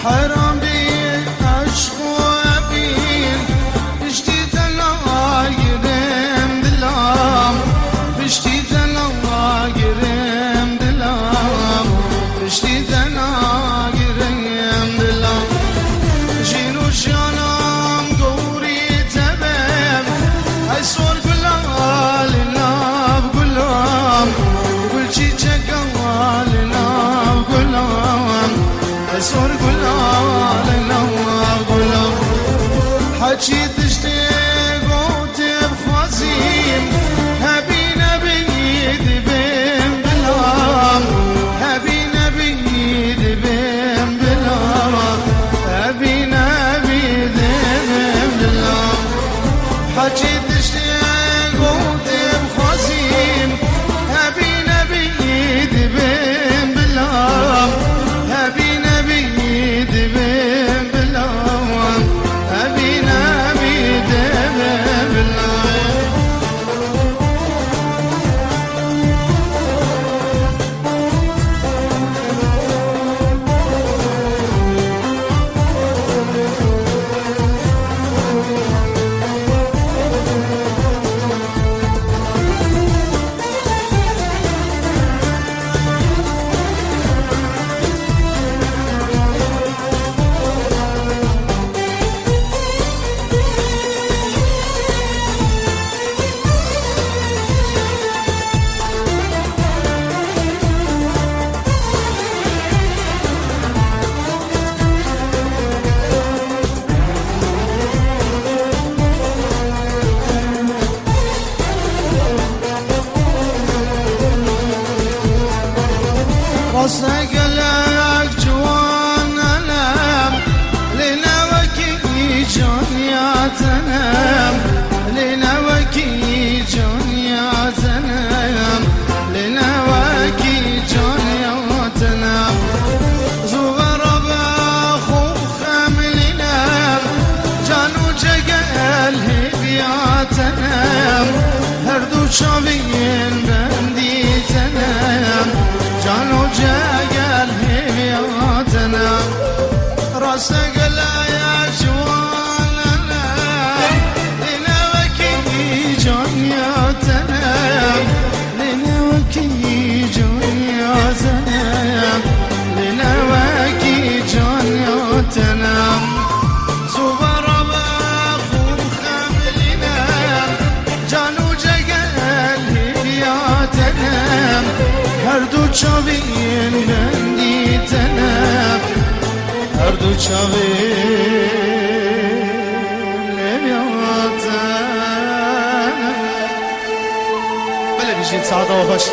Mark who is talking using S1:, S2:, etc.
S1: حرام بی عشق و ابین بشتی دلا گرم دلم بشتی دلا گرم دلم بشتی دلا گرم دلم جینو جانم گوری تبم ای سور گلال ناب گلم گلچی چگال ناب گلم ای سور گلال ناب گلم حچی دشتی گوتی بخوازیم هبی نبید بیم بلام هبی نبید بیم بلام هبی نبید بیم بلام حچی دشتی گوتی بخوازیم هبی نبید بیم بلام هبی نبید بیم بلام هبی نبید بیم بلام راسقلك جوان ألم لنوكي جان يا تنم لنوكي جان يا تنم لنوكي جان يا تنم زغر بخو خملنم جانو جگل يا تنم هردو شابين بندي تنم جانو جگل هیاتنا راسقل یا جواننا لنوکی جانیاتنا لنوکی جانیاتنا لنوکی جانیاتنا زبر بخور خملنا جانو جگل هیاتنا هر دو چاوین بندی تنم هر دو چاوین لبیاتنم بله بیشین ساعت آفاش